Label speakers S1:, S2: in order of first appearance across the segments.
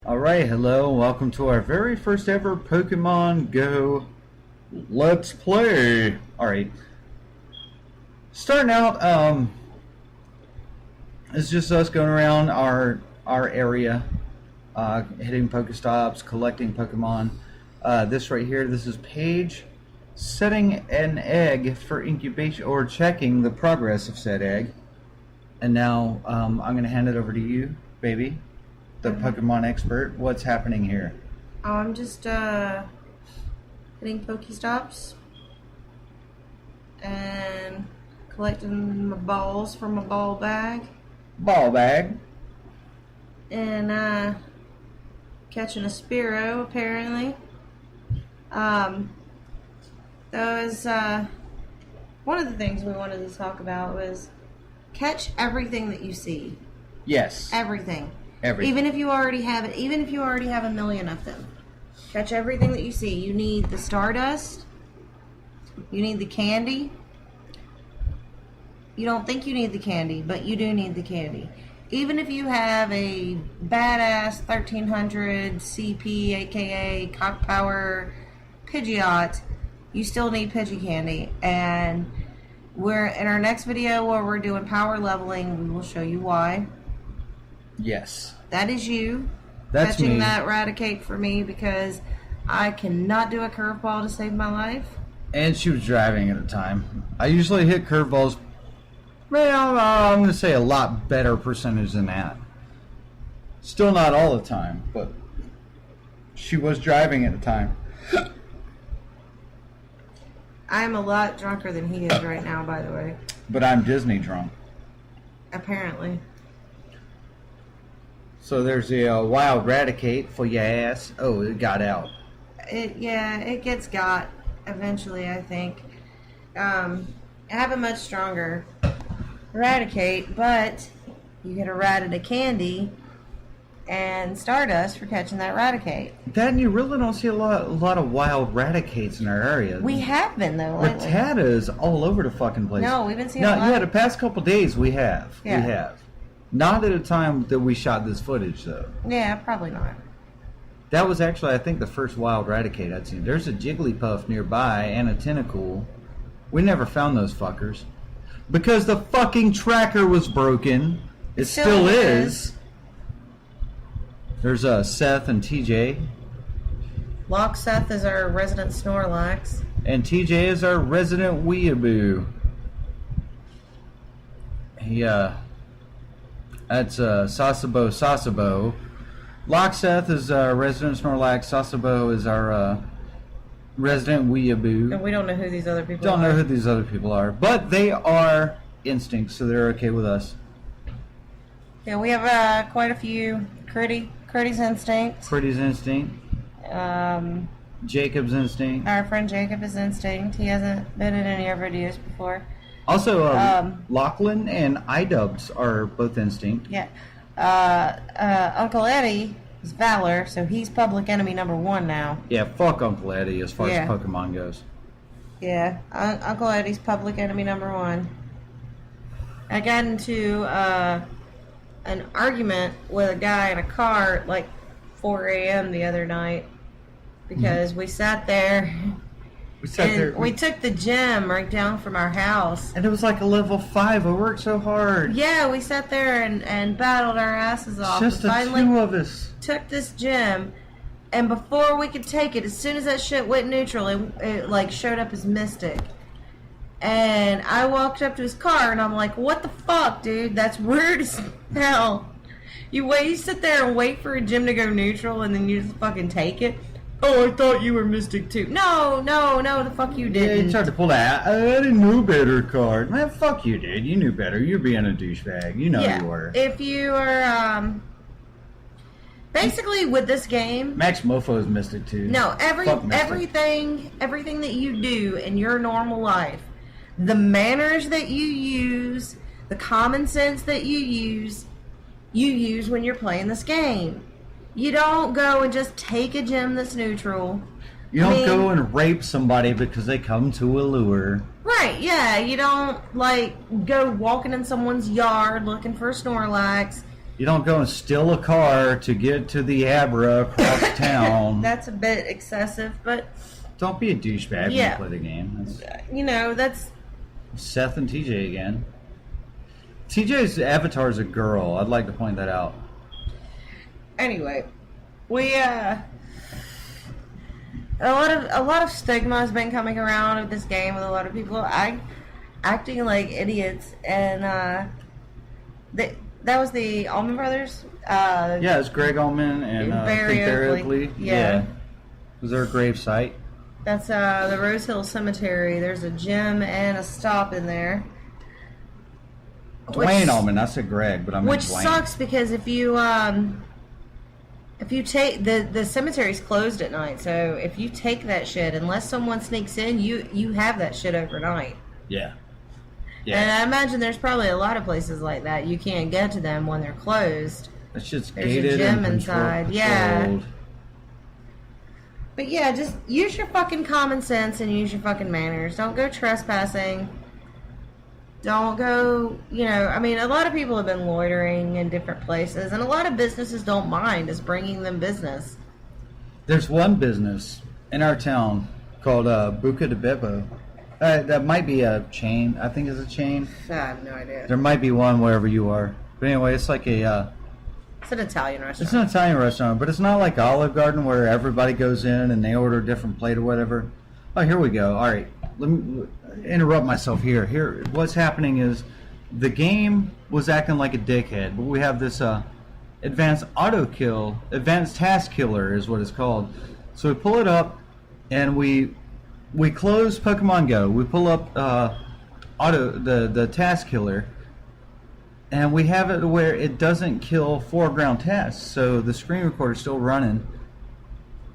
S1: Alright, hello, and welcome to our very first ever Pokemon Go Let's Play. Alright. Starting out, it's just us going around our area, hitting Pokestops, collecting Pokemon. This right here, this is Paige setting an egg for incubation, or checking the progress of said egg. And now, I'm going to hand it over to you, baby. The Pokemon expert. What's happening here?
S2: I'm just hitting Pokestops and collecting my balls from my ball bag.
S1: Ball bag.
S2: And catching a Spearow, apparently. That was one of the things we wanted to talk about was catch everything that you see.
S1: Yes.
S2: Everything.
S1: Everything.
S2: Even if you already have it, even if you already have a million of them, catch everything that you see. You need the Stardust. You need the candy. You don't think you need the candy, but you do need the candy. Even if you have a badass 1300 CP, aka Cock Power Pidgeot, you still need Pidgey candy. And we're in our next video where we're doing power leveling. We will show you why.
S1: Yes.
S2: That is you.
S1: That's
S2: catching
S1: me.
S2: that Raticate for me because I cannot do a curveball to save my life.
S1: And she was driving at the time. I usually hit curveballs, well, I'm going to say a lot better percentage than that. Still not all the time, but she was driving at the time.
S2: I'm a lot drunker than he is right now, by the way.
S1: But I'm Disney drunk.
S2: Apparently.
S1: So there's a wild Raticate for your ass. Oh, it got out.
S2: It gets got eventually, I think. I have a much stronger Raticate, but you get a rat and a candy and Stardust for catching that Raticate.
S1: That, you really don't see a lot of wild Raticates in our area.
S2: We have been, though, lately.
S1: Rattatas all over the fucking place.
S2: No, we've been seeing a lot.
S1: Yeah, the past couple days we have.
S2: Yeah.
S1: We have. Not at a time that we shot this footage, though.
S2: Yeah, probably not.
S1: That was actually, I think, the first wild Raticate I'd seen. There's a Jigglypuff nearby and a Tentacool. We never found those fuckers. Because the fucking tracker was broken. It still is. There's Seth and TJ.
S2: Lock Seth is our resident Snorlax.
S1: And TJ is our resident weeaboo. That's Sasabo. Lockseth is our resident Snorlax. Sasabo is our resident weeaboo.
S2: And we don't know who these other people are.
S1: Don't know who these other people are. But they are instincts, so they're okay with us.
S2: Yeah, we have quite a few. Critty's Instinct.
S1: Pretty's Instinct. Jacob's Instinct.
S2: Our friend Jacob is Instinct. He hasn't been in any of our videos before.
S1: Also, Lachlan and iDubbbz are both Instinct.
S2: Yeah. Uncle Eddie is Valor, so he's public enemy #1 now.
S1: Yeah, fuck Uncle Eddie as far as Pokemon goes.
S2: Yeah, Uncle Eddie's public enemy #1. I got into an argument with a guy in a car at like 4 a.m. the other night because we sat there. We took the gym right down from our house.
S1: And it was like a level 5. I worked so hard.
S2: Yeah, we sat there and battled our asses off.
S1: Just the two of us.
S2: Took this gym, and before we could take it, as soon as that shit went neutral, it like showed up as Mystic. And I walked up to his car, and I'm like, what the fuck, dude? That's weird as hell. You sit there and wait for a gym to go neutral, and then you just fucking take it? Oh, I thought you were Mystic too. No, the fuck you didn't.
S1: Yeah, you tried to pull that I didn't know better card. Man, fuck you, dude. You knew better. You're being a douchebag. You know you were.
S2: If you are, basically with this game...
S1: Max Mofo is Mystic too.
S2: No, everything that you do in your normal life, the manners that you use, the common sense that you use when you're playing this game. You don't go and just take a gym that's neutral.
S1: You don't go and rape somebody because they come to a lure.
S2: Right, yeah. You don't, like, go walking in someone's yard looking for a Snorlax.
S1: You don't go and steal a car to get to the Abra across town.
S2: That's a bit excessive, but
S1: Don't be a douchebag when you play the game.
S2: That's
S1: Seth and TJ again. TJ's avatar is a girl. I'd like to point that out.
S2: Anyway, we a lot of stigma has been coming around of this game with a lot of people acting like idiots, and that was the Allman Brothers.
S1: Yeah, it's Greg Allman and
S2: Barry
S1: Oakley.
S2: Yeah.
S1: Was there a grave site?
S2: That's the Rose Hill Cemetery. There's a gym and a stop in there.
S1: Dwayne Allman. I said Greg, but I meant
S2: Which
S1: Dwayne.
S2: sucks because if you take the cemetery's closed at night, so if you take that shit, unless someone sneaks in, you have that shit overnight.
S1: Yeah.
S2: And I imagine there's probably a lot of places like that. You can't get to them when they're closed.
S1: That shit's
S2: There's
S1: gated
S2: a gym
S1: and
S2: inside.
S1: controlled.
S2: Yeah. But yeah, just use your fucking common sense and use your fucking manners. Don't go trespassing. Don't go, I mean, a lot of people have been loitering in different places, and a lot of businesses don't mind us bringing them business.
S1: There's one business in our town called Buca de Beppo. That might be a chain. I think it's a chain.
S2: I have no idea.
S1: There might be one wherever you are. But anyway, it's like a...
S2: It's an Italian restaurant.
S1: It's an Italian restaurant, but it's not like Olive Garden where everybody goes in and they order a different plate or whatever. Oh, here we go. All right. Let me interrupt myself here. Here, what's happening is the game was acting like a dickhead, but we have this advanced task killer is what it's called. So we pull it up and we close Pokemon Go. We pull up the task killer, and we have it where it doesn't kill foreground tasks. So the screen recorder is still running,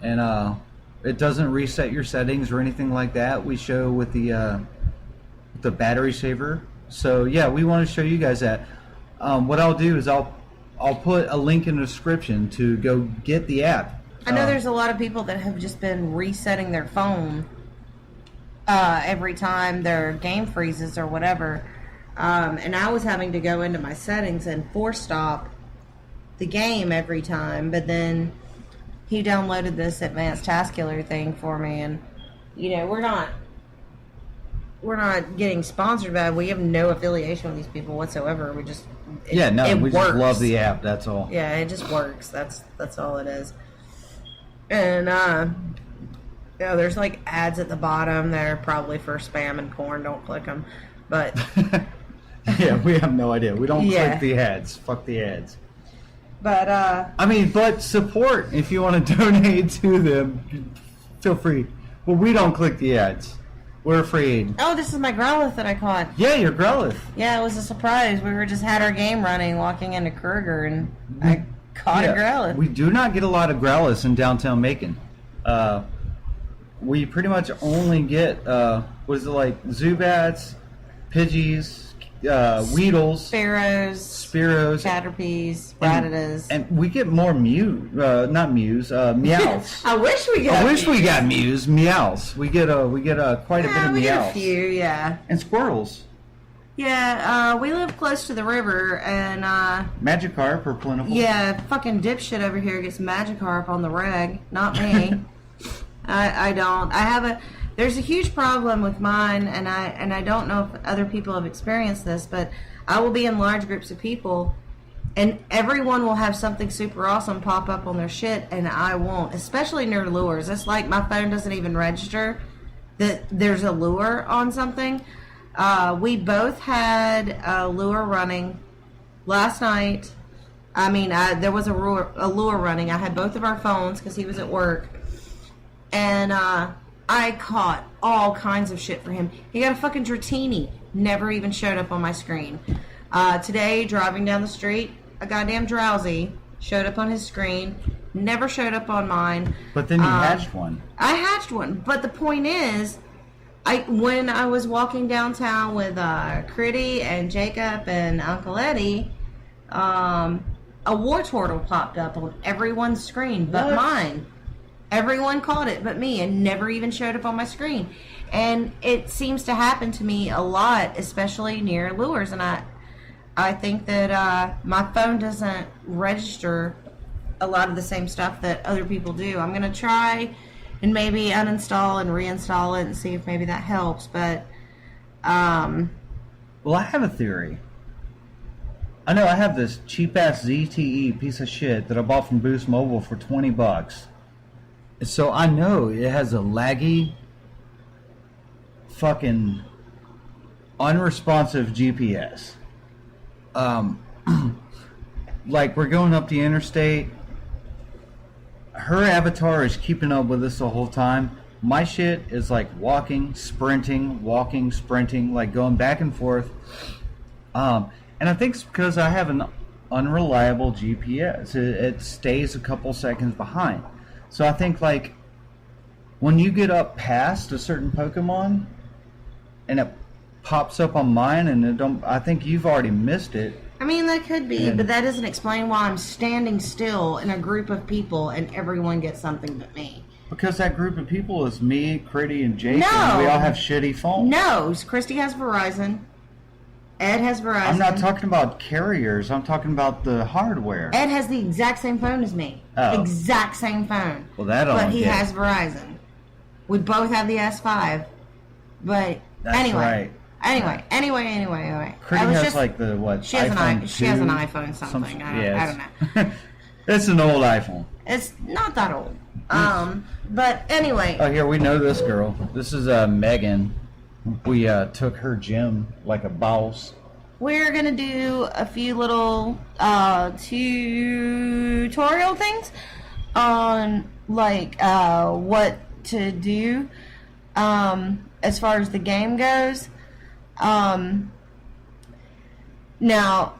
S1: and it doesn't reset your settings or anything like that. We show with the battery saver. So yeah, we want to show you guys that. What I'll do is I'll put a link in the description to go get the app.
S2: I know there's a lot of people that have just been resetting their phone every time their game freezes or whatever. And I was having to go into my settings and force stop the game every time, but then he downloaded this advanced task killer thing for me, and we're not getting sponsored by it. We have no affiliation with these people whatsoever. We just
S1: we
S2: works.
S1: just love the app. That's all.
S2: Yeah, it just works. That's all it is. And there's like ads at the bottom. They're probably for spam and porn. Don't click them. But
S1: yeah, we have no idea. We don't click the ads. Fuck the ads.
S2: But
S1: but support if you want to donate to them. Feel free. Well, we don't click the ads. We're afraid.
S2: Oh, this is my Growlithe that I caught.
S1: Yeah, your Growlithe.
S2: Yeah, it was a surprise. We had our game running, walking into Kruger, and I caught a Growlithe.
S1: We do not get a lot of Growlithes in downtown Macon. We pretty much only get Zubats, Pidgeys, Weedles,
S2: Spearows, Caterpies, Rattatas.
S1: And we get more Mews.
S2: I wish we got
S1: Mews. Meows. We get quite a bit of
S2: we
S1: Meows.
S2: Get a few, yeah.
S1: And Squirtles.
S2: Yeah, we live close to the river, and
S1: Magikarp are plentiful.
S2: Yeah, fucking dipshit over here gets Magikarp on the reg. Not me. I don't. There's a huge problem with mine, and I don't know if other people have experienced this, but I will be in large groups of people, and everyone will have something super awesome pop up on their shit, and I won't, especially near lures. It's like my phone doesn't even register that there's a lure on something. We both had a lure running last night. I mean, there was a lure running. I had both of our phones because he was at work, and I caught all kinds of shit for him. He got a fucking Dratini. Never even showed up on my screen. Today, driving down the street, a goddamn Drowsy showed up on his screen. Never showed up on mine.
S1: But then you hatched one.
S2: I hatched one. But the point is, when I was walking downtown with Critty and Jacob and Uncle Eddie, a war turtle popped up on everyone's screen but mine. Everyone caught it but me and never even showed up on my screen. And it seems to happen to me a lot, especially near lures. And I think that my phone doesn't register a lot of the same stuff that other people do. I'm going to try and maybe uninstall and reinstall it and see if maybe that helps. But,
S1: well, I have a theory. I know I have this cheap-ass ZTE piece of shit that I bought from Boost Mobile for $20. So I know it has a laggy, fucking unresponsive GPS. Like, we're going up the interstate. Her avatar is keeping up with us the whole time. My shit is like walking, sprinting, like going back and forth. And I think it's because I have an unreliable GPS. It stays a couple seconds behind. So I think, like, when you get up past a certain Pokemon and it pops up on mine and it don't, I think you've already missed it.
S2: I mean, that could be, but that doesn't explain why I'm standing still in a group of people and everyone gets something but me.
S1: Because that group of people is me, Critty, and Jason.
S2: No.
S1: We all have shitty phones.
S2: No, Christy has Verizon. Ed has Verizon.
S1: I'm not talking about carriers. I'm talking about the hardware.
S2: Ed has the exact same phone as me.
S1: Oh.
S2: Exact same phone.
S1: Well, that
S2: But he has Verizon. We both have the S5. But
S1: That's
S2: anyway.
S1: right.
S2: Anyway.
S1: Critty has like the what?
S2: She has
S1: iPhone
S2: she has an
S1: 2?
S2: iPhone something. I don't know.
S1: It's an old iPhone.
S2: It's not that old. But anyway.
S1: Oh, here we know this girl. This is Megan. We took her gym like a boss.
S2: We're gonna do a few little tutorial things on like what to do as far as the game goes. Now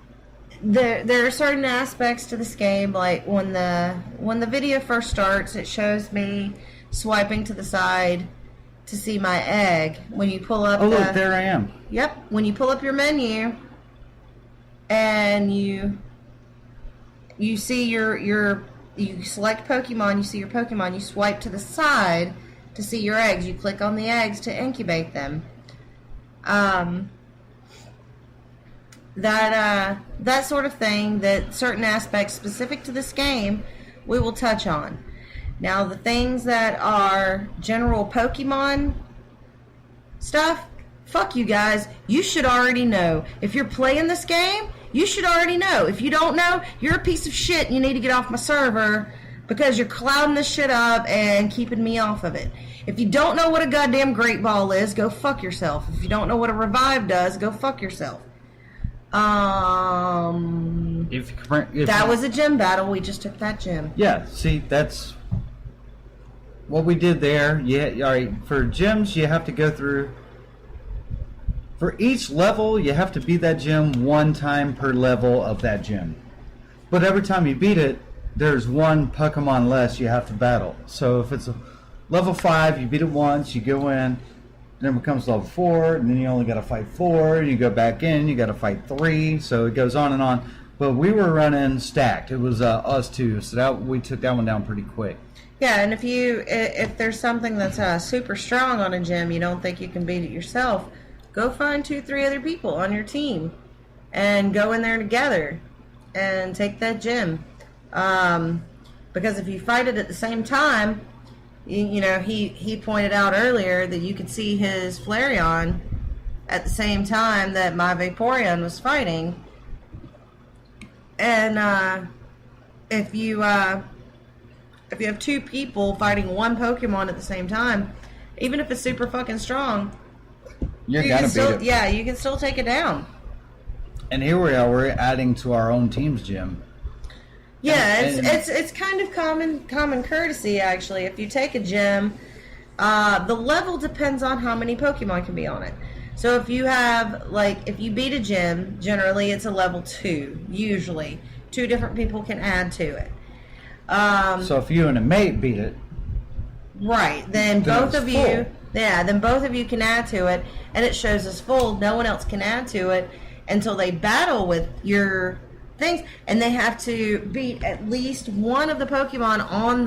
S2: there are certain aspects to this game, like when the video first starts, it shows me swiping to the side to see my egg. When you pull up
S1: look, there I am.
S2: Yep, when you pull up your menu and you see you select Pokemon, you see your Pokemon, you swipe to the side to see your eggs. You click on the eggs to incubate them. That sort of thing, that certain aspects specific to this game, we will touch on. Now, the things that are general Pokemon stuff, fuck you guys. You should already know. If you're playing this game, you should already know. If you don't know, you're a piece of shit and you need to get off my server because you're clouding this shit up and keeping me off of it. If you don't know what a goddamn Great Ball is, go fuck yourself. If you don't know what a Revive does, go fuck yourself.
S1: That
S2: was a gym battle. We just took that gym.
S1: Yeah, see, that's what we did there. Yeah, all right. For gyms, you have to go through. For each level, you have to beat that gym one time per level of that gym. But every time you beat it, there's one Pokemon less you have to battle. So if it's a level 5, you beat it once, you go in, then it becomes level 4, and then you only got to fight 4, and you go back in, you got to fight 3, so it goes on and on. But we were running stacked. It was us two, so we took that one down pretty quick.
S2: Yeah, and if there's something that's super strong on a gym, you don't think you can beat it yourself, go find 2-3 other people on your team and go in there together and take that gym. Because if you fight it at the same time, you know, he pointed out earlier that you could see his Flareon at the same time that my Vaporeon was fighting. And if you have 2 people fighting one Pokemon at the same time, even if it's super fucking strong, you can still take it down.
S1: And here we are, we're adding to our own team's gym.
S2: Yeah, it's kind of common courtesy, actually. If you take a gym, the level depends on how many Pokemon can be on it. So if you have, if you beat a gym, generally it's a level 2, usually. 2 different people can add to it.
S1: So if you and a mate beat it,
S2: right, then both of you, then both of you can add to it, and it shows as full. No one else can add to it until they battle with your things, and they have to beat at least one of the Pokemon on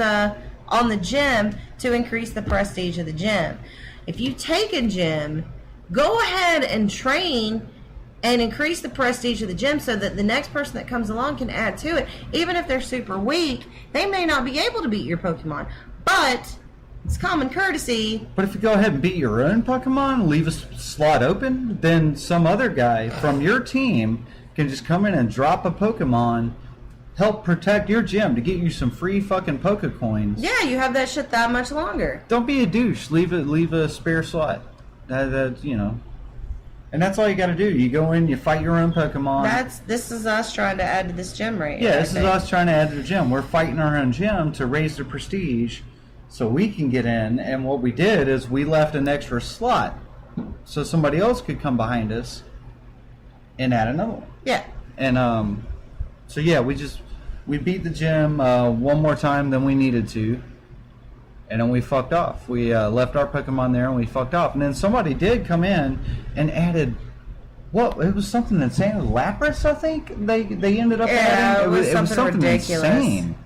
S2: the gym to increase the prestige of the gym. If you take a gym, go ahead and train and increase the prestige of the gym so that the next person that comes along can add to it. Even if they're super weak, they may not be able to beat your Pokemon. But it's common courtesy.
S1: But if you go ahead and beat your own Pokemon, leave a slot open, then some other guy from your team can just come in and drop a Pokemon, help protect your gym to get you some free fucking Pokecoins.
S2: Yeah, you have that shit that much longer.
S1: Don't be a douche. Leave a spare slot. That you know. And that's all you got to do. You go in, you fight your own Pokemon.
S2: This is us trying to add to this gym right
S1: Yeah,
S2: now,
S1: this is us trying to add to the gym. We're fighting our own gym to raise the prestige so we can get in. And what we did is we left an extra slot so somebody else could come behind us and add another one.
S2: Yeah.
S1: And so yeah, we beat the gym one more time than we needed to. And then we fucked off. We left our Pokemon there and we fucked off. And then somebody did come in and added, what? It was something insane. Lapras, I think they ended up adding.
S2: It was something ridiculous.
S1: Insane.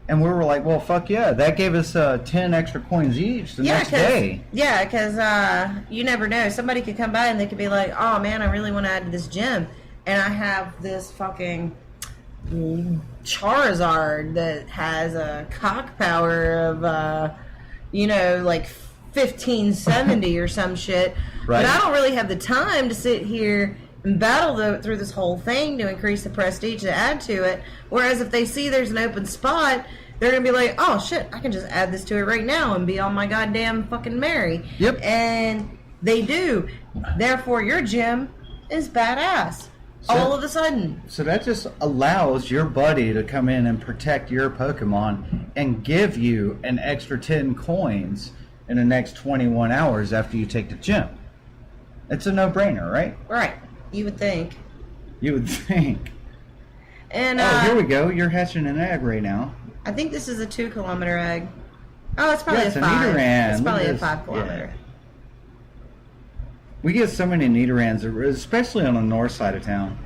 S1: And we were like, well, fuck yeah. That gave us 10 extra coins each the next day.
S2: Yeah, because you never know. Somebody could come by and they could be like, oh man, I really want to add to this gym. And I have this fucking Charizard that has a cock power of like 1570 or some shit.
S1: Right.
S2: But I don't really have the time to sit here and battle through this whole thing to increase the prestige to add to it. Whereas if they see there's an open spot, they're gonna be like, oh shit, I can just add this to it right now and be on my goddamn fucking merry.
S1: Yep.
S2: And they do. Therefore your gym is badass. All of a sudden.
S1: So that just allows your buddy to come in and protect your Pokemon and give you an extra 10 coins in the next 21 hours after you take the gym. It's a no-brainer, right?
S2: Right. You would think.
S1: You would think.
S2: And
S1: here we go. You're hatching an egg right now.
S2: I think this is a 2-kilometer egg. Oh, it's probably
S1: it's
S2: a 5.
S1: Nidoran.
S2: It's probably a
S1: Look at this.
S2: 5-kilometer.
S1: Yeah. We get so many Nidorans, especially on the north side of town.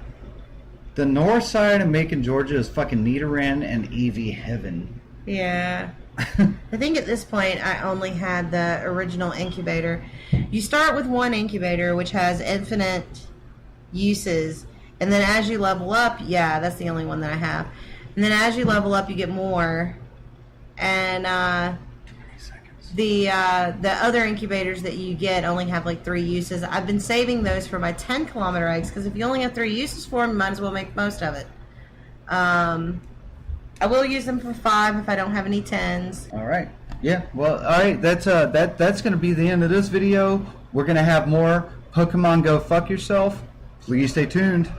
S1: The north side of Macon, Georgia is fucking Nidoran and Eevee heaven.
S2: Yeah. I think at this point I only had the original incubator. You start with one incubator which has infinite uses, and then as you level up, yeah, that's the only one that I have. And then as you level up you get more. And the other incubators that you get only have like 3 uses. I've been saving those for my 10-kilometer eggs because if you only have 3 uses for them, you might as well make most of it. I will use them for 5 if I don't have any 10s.
S1: All right. Yeah. Well, all right. That's going to be the end of this video. We're going to have more Pokemon Go Fuck Yourself. Please stay tuned.